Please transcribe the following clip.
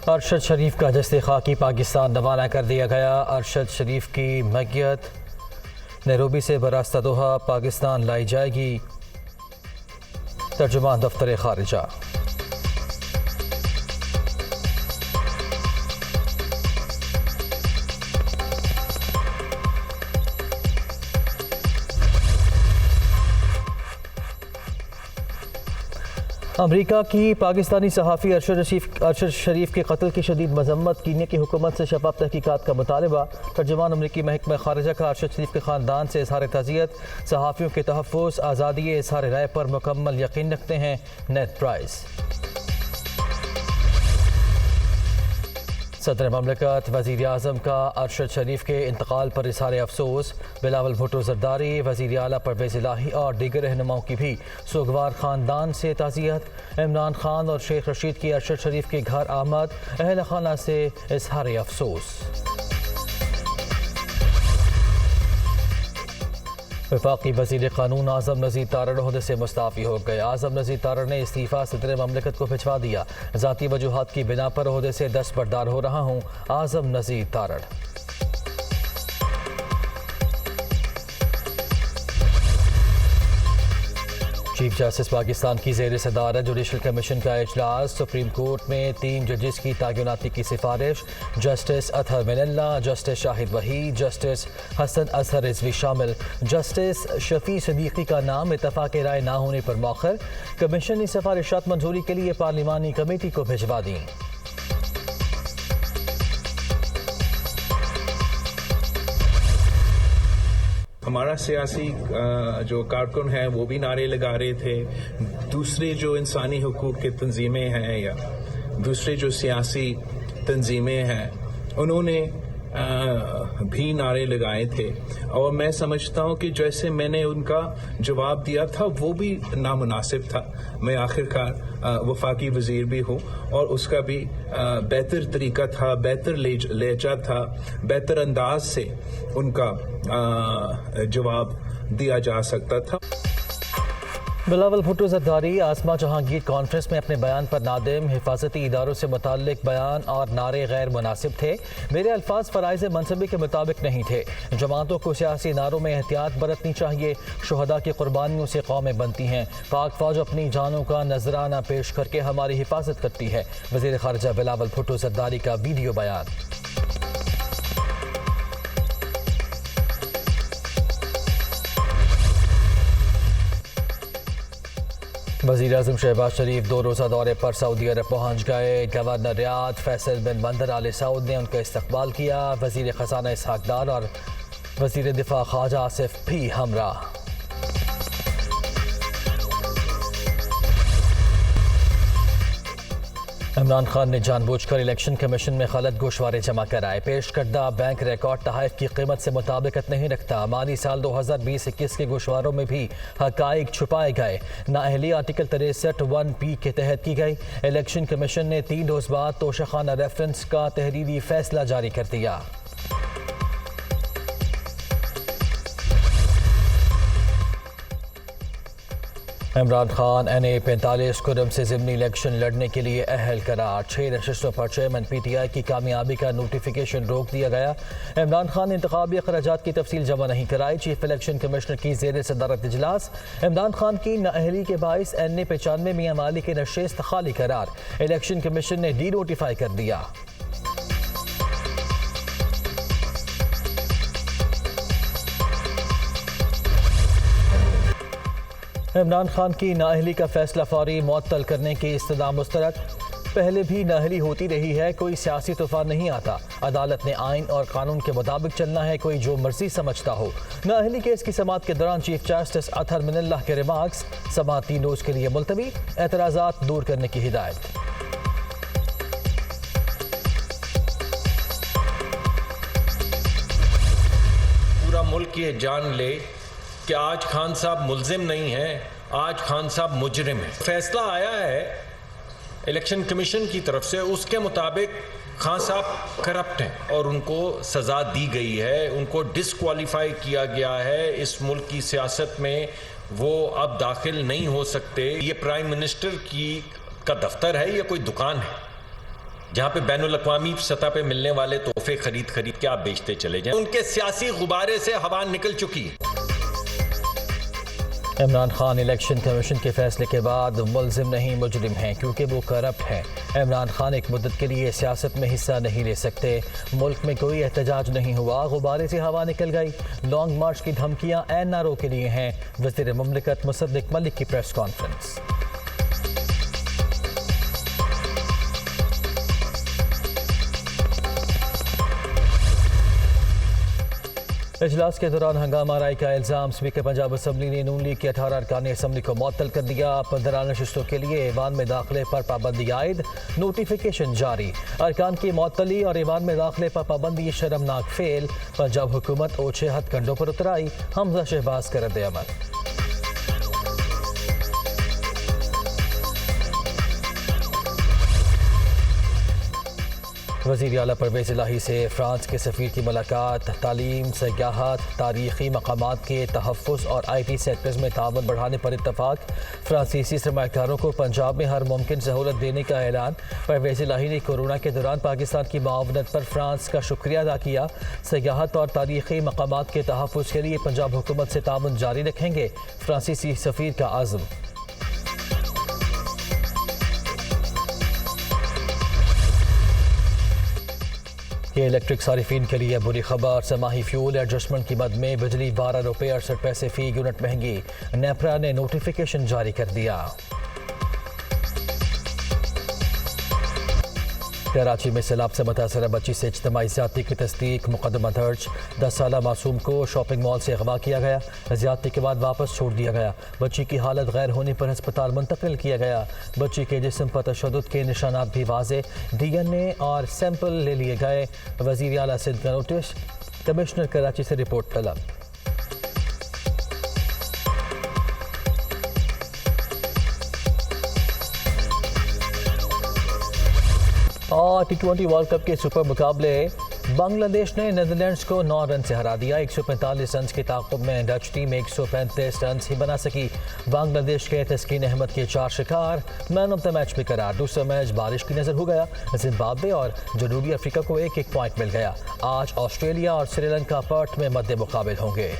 अरशद शरीफ का जस्ते खाकी पाकिस्तान रवाना कर दिया गया। अरशद शरीफ की मैयत नैरोबी से बरास्ता दोहा पाकिस्तान लाई जाएगी। तर्जुमान दफ्तर खारिजा। अमरीका की पाकिस्तानी सहाफ़ी अरशद शरीफ के कत्ल की शदीद मजम्मत। कीनिया की हुकूमत से शफाफ तहकीकात का मुतालबा। तर्जुमान अमरीकी महकमा खारिजा का अरशद शरीफ के ख़ानदान से इज़हार ताज़ियत। सहाफ़ियों के तहफ़्फ़ुज़, आज़ादी इज़हार राय पर मुकम्मल यकीन रखते हैं नेट प्राइस। सदर ममलकत वज़ीर आज़म का अरशद शरीफ के इंतकाल पर इज़हार अफसोस। बिलावल भुट्टो ज़रदारी, वज़ीर आला परवेज़ इलाही और दीगर रहनुमाओं की भी सोगवार ख़ानदान से ताज़ियत। इमरान खान और शेख रशीद की अरशद शरीफ के घर आमद। अहल खाना से इज़हार अफसोस। वफाकी वज़ीर क़ानून आज़म नज़ीर तारड़ ओहदे से मुस्ताफ़ी हो गए। आज़म नज़ीर तारड़ ने इस्तीफ़ा सदर ममलकत को भिजवा दिया। ज़ाती वजूहात की बिना पर ओहदे से दस्तबरदार हो रहा हूँ। आज़म नज़ीर तारड़। चीफ जस्टिस पाकिस्तान की ज़ेर सदारत जुडिशल कमीशन का इजलास। सुप्रीम कोर्ट में 3 जजेस की तैनाती की सिफारिश। Justice Athar Minallah, justice Shahid Waheed, justice Hassan Azhar Rizvi शामिल। जस्टिस शफी सदीकी का नाम इत्तफाक राय ना होने पर मौखर। कमीशन ने सिफारिशात मंजूरी के लिए पार्लिमानी कमेटी को भिजवा दी। हमारा सियासी जो कारकुन है वो भी नारे लगा रहे थे। दूसरे जो इंसानी हुकूक की तंजीमें हैं या दूसरे जो सियासी तंजीमें हैं उन्होंने भी नारे लगाए थे। और मैं समझता हूँ कि जैसे मैंने उनका जवाब दिया था वो भी नामुनासिब था। मैं आखिरकार वफाकी वज़ीर भी हूँ और उसका भी बेहतर तरीका था, बेहतर लहजा था, बेहतर अंदाज से उनका जवाब दिया जा सकता था। बिलावल भुट्टो ज़रदारी आसमा जहांगीर कॉन्फ्रेंस में अपने बयान पर नादिम। हिफाजती इदारों से मुताल्लिक बयान और नारे गैर मुनासिब थे। मेरे अल्फाज फ़राइज़ मनसबी के मुताबिक नहीं थे। जमातों को सियासी नारों में एहतियात बरतनी चाहिए। शुहदा की कुर्बानियों से कौमें बनती हैं। पाक फ़ौज अपनी जानों का नजराना पेश करके हमारी हिफाजत करती है। वज़ीर ख़ारिजा बिलावल भुट्टो ज़रदारी का वीडियो बयान। वज़ीर आज़म शहबाज शरीफ 2 रोज़ा दौरे पर सऊदी अरब पहुँच गए। गवर्नर रियाद फैसल बिन बंदर आल सऊद ने उनका इस्तकबाल किया। वज़ीर ख़ज़ाना इसहाक़ डार और वज़ीर दिफा ख्वाजा आसिफ भी हमरा। इमरान खान ने जानबूझकर इलेक्शन कमीशन में गलत गोशवारे जमा कराए। पेश करदा बैंक रिकॉर्ड तहफ़ की कीमत से मुताबिकत नहीं रखता। माली साल 2020-21 के गोशवारों में भी हक़ाइक़ छुपाए गए। नाअहली आर्टिकल 63(1) के तहत की गई। इलेक्शन कमीशन ने 3 रोज़ बाद तोशाखाना रेफरेंस का तहरीरी फैसला जारी कर दिया। इमरान खान NA 45 कुरम से ज़िमनी इलेक्शन लड़ने के लिए अहल करार। 6 नशिस्तों पर चेयरमैन PTI की कामयाबी का नोटिफिकेशन रोक दिया गया। इमरान खान ने इंतखाबी अखराजात की तफसील जमा नहीं कराई। चीफ इलेक्शन कमिश्नर की ज़ेर सदारत इजलास। इमरान खान की नाअहली के बाइस NA 95 मियां माली के नशिस्त खाली करार। इलेक्शन कमीशन ने डी नोटिफाई कर दिया। इमरान खान की नाअहली का फैसला फौरी मुअत्तल करने की इस्तदा मुस्तरद। पहले भी नाअहली होती रही है, कोई सियासी तूफान नहीं आता। अदालत ने आइन और कानून के मुताबिक चलना है, कोई जो मर्जी समझता हो। नाअहली केस की समाअत के दौरान चीफ जस्टिस अतहर मिनल्ला के रिमार्क्स। समाअत 3 रोज के लिए मुलतवी। एतराज़ात दूर करने की हिदायत। पूरा मुल्क ये जान ले कि आज खान साहब मुल्जिम नहीं हैं, आज खान साहब मुजरिम हैं। फैसला आया है इलेक्शन कमीशन की तरफ से, उसके मुताबिक खान साहब करप्ट हैं और उनको सज़ा दी गई है, उनको डिसक्वालीफाई किया गया है। इस मुल्क की सियासत में वो अब दाखिल नहीं हो सकते। ये प्राइम मिनिस्टर का दफ्तर है या कोई दुकान है? जहां पे बैनुल अक़वामी सतह पे मिलने वाले तोहफे खरीद के आप बेचते चले जाएं। उनके सियासी गुब्बारे से हवा निकल चुकी है। इमरान खान इलेक्शन कमीशन के फैसले के बाद मुल्जिम नहीं मुजरिम हैं क्योंकि वो करप्ट हैं। इमरान खान एक मुद्दत के लिए सियासत में हिस्सा नहीं ले सकते। मुल्क में कोई एहतजाज नहीं हुआ, गुब्बारे से हवा निकल गई। लॉन्ग मार्च की धमकियां एनआरओ के लिए हैं। वज़ीर मुमलिकत मुसद्दिक मलिक की प्रेस कॉन्फ्रेंस। इजलास के दौरान हंगामा आराई का इल्ज़ाम। स्पीकर पंजाब असम्बली ने नून लीग की 18 अरकान असम्बली को मुअत्तल कर दिया। 15 नशिस्तों के लिए ईवान में दाखिले पर पाबंदी आयद, नोटिफिकेशन जारी। अरकान की मुअत्तली और ईवान में दाखिले पर पाबंदी शर्मनाक फेल। पंजाब हुकूमत ओछे हथकंडों पर उतराई, हमजा शहबाज का रद्द अमल। वज़ीर आला परवेज़ इलाही से फ्रांस के सफ़ीर की मुलाकात। तालीम, सयाहत, तारीख़ी मकामात के तहफ़्फ़ुज़ और IT सेक्टर्स में ताउन बढ़ाने पर इत्तफ़ाक़। फ्रांसीसी सरमायाकारों को पंजाब में हर मुमकिन सहूलत देने का ऐलान। परवेज़ इलाही ने कोरोना के दौरान पाकिस्तान की मुआवनत पर फ्रांस का शुक्रिया अदा किया। सयाहत और तारीख़ी मकामात के तहफ़्फ़ुज़ के लिए पंजाब हुकूमत से ताउन जारी रखेंगे, फ्रांसीसी सफ़ीर का आज़म। ये इलेक्ट्रिक सारिफीन के लिए बुरी खबर। समाही फ्यूल एडजस्टमेंट कीमत में बिजली 12 रुपये 68 पैसे फ़ी यूनिट महंगी। नेपरा ने नोटिफिकेशन जारी कर दिया। कराची में सैलाब से मुतासरा बच्ची से इज्तिमाई ज़्यादती की तस्दीक, मुकदमा दर्ज। 10 साला मासूम को शॉपिंग मॉल से अगवा किया गया, ज़्यादती के बाद वापस छोड़ दिया गया। बच्ची की हालत गैर होने पर अस्पताल मुंतकिल किया गया। बच्ची के जिस्म पर तशद्दुद के निशानात भी वाज़े। DNA और सैंपल ले लिए गए। वज़ीर आला सिंध का नोटिस, कमिश्नर कराची से रिपोर्ट तलब। और T20 वर्ल्ड कप के सुपर मुकाबले बांग्लादेश ने नीदरलैंड्स को 9 रन से हरा दिया। 145 रन की ताक़ुब में डच टीम 135 रन ही बना सकी। बांग्लादेश के तस्कीन अहमद के 4 शिकार, मैन ऑफ द मैच भी करार। दूसरा मैच बारिश की नज़र हो गया। जिम्बाब्वे और जनूबी अफ्रीका को 1-1 पॉइंट मिल गया। आज ऑस्ट्रेलिया और श्रीलंका पर्थ में मद्दे मुकाबिल होंगे।